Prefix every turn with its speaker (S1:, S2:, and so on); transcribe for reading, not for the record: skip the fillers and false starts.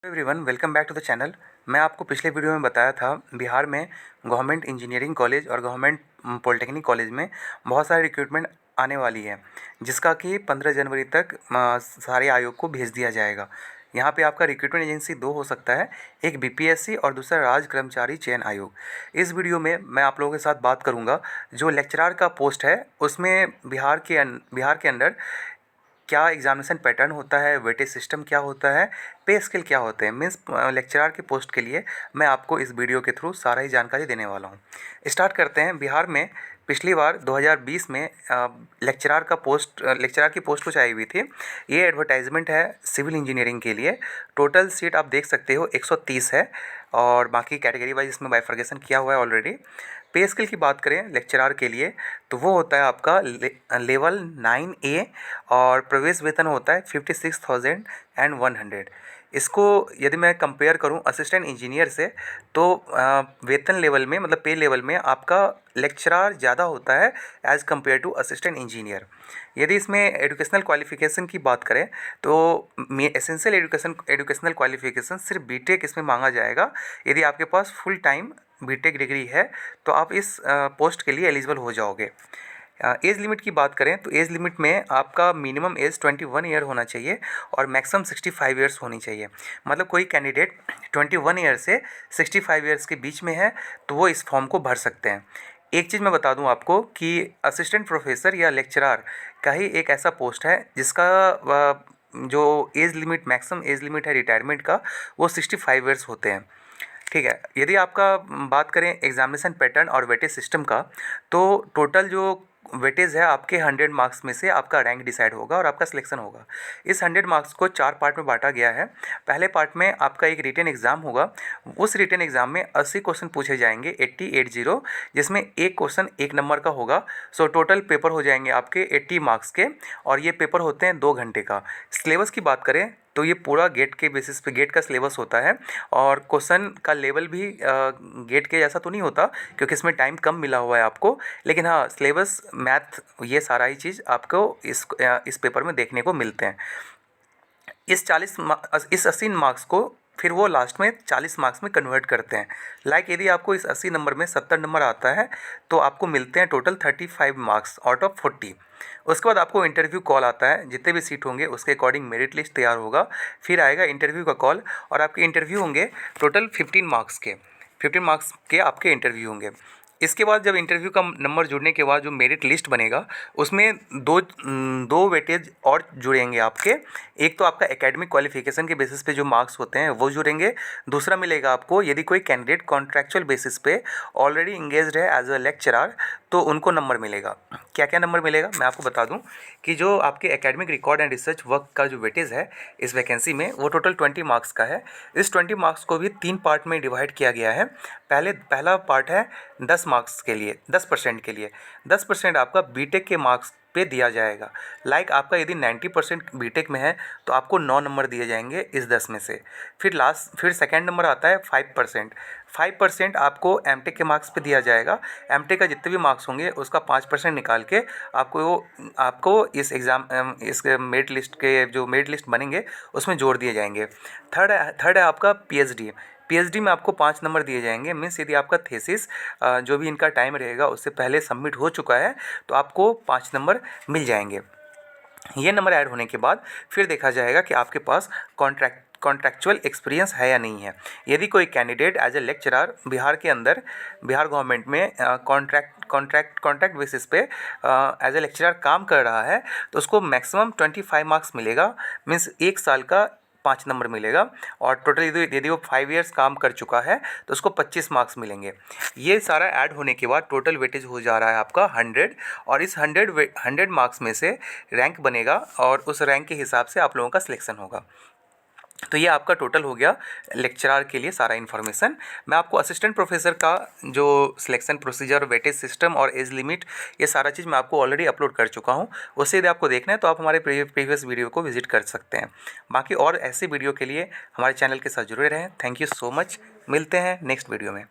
S1: Everyone, welcome back to the channel. मैं आपको पिछले वीडियो में बताया था बिहार में गवर्नमेंट इंजीनियरिंग कॉलेज और गवर्नमेंट पॉलिटेक्निक कॉलेज में बहुत सारे रिक्रूटमेंट आने वाली है, जिसका कि 15 जनवरी तक सारे आयोग को भेज दिया जाएगा। यहाँ पे आपका रिक्रूटमेंट एजेंसी दो हो सकता है, एक बीपीएससी और दूसरा राज्य कर्मचारी चयन आयोग। इस वीडियो में मैं आप लोगों के साथ बात करूँगा जो लेक्चरार का पोस्ट है उसमें बिहार के अंदर क्या एग्जामिनेशन पैटर्न होता है, वेटेज सिस्टम क्या होता है, पे स्केल क्या होते हैं। मीन्स लेक्चरार के पोस्ट के लिए मैं आपको इस वीडियो के थ्रू सारा ही जानकारी देने वाला हूँ। स्टार्ट करते हैं। बिहार में पिछली बार 2020 में लेक्चरार की पोस्ट कुछ आई हुई थी। ये एडवर्टाइजमेंट है सिविल इंजीनियरिंग के लिए। टोटल सीट आप देख सकते हो 130 है और बाकी कैटेगरी वाइज इसमें बाइफर्केशन किया हुआ है ऑलरेडी। पे स्केल की बात करें लेक्चरार के लिए तो वो होता है आपका लेवल 9A और प्रवेश वेतन होता है 56,100। इसको यदि मैं कंपेयर करूं असिस्टेंट इंजीनियर से तो वेतन लेवल में मतलब पे लेवल में आपका लेक्चरार ज़्यादा होता है as compared to assistant engineer. यदि इसमें एजुकेशनल क्वालिफ़िकेशन की बात करें तो एसेंशियल एजुकेशनल क्वालिफ़िकेशन सिर्फ बीटेक इसमें मांगा जाएगा। यदि आपके पास फुल टाइम बीटेक डिग्री है तो आप इस पोस्ट के लिए एलिजिबल हो जाओगे। एज लिमिट की बात करें तो एज लिमिट में आपका मिनिमम एज 21 ईयर होना चाहिए और मैक्सिमम 65 ईयर्स होनी चाहिए। मतलब कोई कैंडिडेट 21 ईयर से 65 ईयर्स के बीच में है तो वो इस फॉर्म को भर सकते हैं। एक चीज़ मैं बता दूं आपको कि असिस्टेंट प्रोफेसर या लेक्चरार का ही एक ऐसा पोस्ट है जिसका जो age limit maximum age limit है रिटायरमेंट का वो 65 ईयर्स होते हैं। ठीक है। यदि आपका बात करें एग्जामिनेशन पैटर्न और वेटेज सिस्टम का तो टोटल जो वेटेज है आपके 100 मार्क्स में से आपका रैंक डिसाइड होगा और आपका सिलेक्शन होगा। इस 100 मार्क्स को 4 पार्ट में बांटा गया है। पहले पार्ट में आपका एक रिटन एग्ज़ाम होगा। उस रिटन एग्ज़ाम में 80 क्वेश्चन पूछे जाएंगे 80 जिसमें एक क्वेश्चन 1 नंबर का होगा। सो टोटल पेपर हो जाएंगे आपके 80 मार्क्स के और ये पेपर होते हैं 2 घंटे का। सिलेबस की बात करें तो ये पूरा गेट के बेसिस पे गेट का सिलेबस होता है और क्वेश्चन का लेवल भी गेट के जैसा तो नहीं होता क्योंकि इसमें टाइम कम मिला हुआ है आपको, लेकिन हाँ सिलेबस मैथ ये सारा ही चीज़ आपको इस पेपर में देखने को मिलते हैं। इस 80 मार्क्स को फिर वो लास्ट में 40 मार्क्स में कन्वर्ट करते हैं। यदि आपको इस 80 नंबर में 70 नंबर आता है तो आपको मिलते हैं टोटल 35 मार्क्स आउट ऑफ 40। उसके बाद आपको इंटरव्यू कॉल आता है। जितने भी सीट होंगे उसके अकॉर्डिंग मेरिट लिस्ट तैयार होगा, फिर आएगा इंटरव्यू का कॉल और आपके इंटरव्यू होंगे टोटल 15 मार्क्स के आपके इंटरव्यू होंगे। इसके बाद जब इंटरव्यू का नंबर जुड़ने के बाद जो मेरिट लिस्ट बनेगा उसमें दो वेटेज और जुड़ेंगे आपके। एक तो आपका एकेडमिक क्वालिफिकेशन के बेसिस पे जो मार्क्स होते हैं वो जुड़ेंगे। दूसरा मिलेगा आपको यदि कोई कैंडिडेट कॉन्ट्रैक्चुअल बेसिस पे ऑलरेडी इंगेज्ड है एज अ लेक्चरार तो उनको नंबर मिलेगा। क्या क्या नंबर मिलेगा मैं आपको बता दूं कि जो आपके academic record and research work का जो वेटेज है इस वैकेंसी में वो टोटल 20 मार्क्स का है। इस 20 मार्क्स को भी 3 पार्ट में डिवाइड किया गया है। पहला पार्ट है 10 मार्क्स के लिए 10% के लिए 10% आपका बीटेक के मार्क्स पे दिया जाएगा। आपका यदि 90% बीटेक में है तो आपको 9 नंबर दिए जाएंगे इस 10 में से। फिर सेकंड नंबर आता है 5% आपको एमटेक के मार्क्स पे दिया जाएगा। एमटेक का जितने भी मार्क्स होंगे उसका 5% निकाल के आपको इस मेरिट लिस्ट के जो मेरिट लिस्ट बनेंगे उसमें जोड़ दिए जाएंगे। थर्ड है आपका पीएचडी में आपको 5 नंबर दिए जाएंगे। मीन्स यदि आपका थीसिस जो भी इनका टाइम रहेगा उससे पहले सबमिट हो चुका है तो आपको 5 नंबर मिल जाएंगे। ये नंबर ऐड होने के बाद फिर देखा जाएगा कि आपके पास कॉन्ट्रैक्चुअल एक्सपीरियंस है या नहीं है। यदि कोई candidate as a lecturer Bihar government में कॉन्ट्रैक्ट बेसिस पे एज ए लेक्चरर काम कर रहा है तो उसको मैक्सिमम 25 मार्क्स मिलेगा। मीन्स 1 साल का 5 नंबर मिलेगा और टोटल यदि वो 5 इयर्स काम कर चुका है तो उसको 25 मार्क्स मिलेंगे। ये सारा ऐड होने के बाद टोटल वेटेज हो जा रहा है आपका 100 और इस 100 मार्क्स में से रैंक बनेगा और उस रैंक के हिसाब से आप लोगों का सिलेक्शन होगा। तो ये आपका टोटल हो गया लेक्चरार के लिए सारा इन्फॉर्मेशन। मैं आपको असिस्टेंट प्रोफेसर का जो सिलेक्शन प्रोसीजर, वेटेज सिस्टम और एज लिमिट ये सारा चीज़ मैं आपको ऑलरेडी अपलोड कर चुका हूँ। उससे यदि आपको देखना है तो आप हमारे प्रीवियस वीडियो को विजिट कर सकते हैं। बाकी और ऐसे वीडियो के लिए हमारे चैनल के साथ जुड़े रहें। Thank you so much. मिलते हैं नेक्स्ट वीडियो में।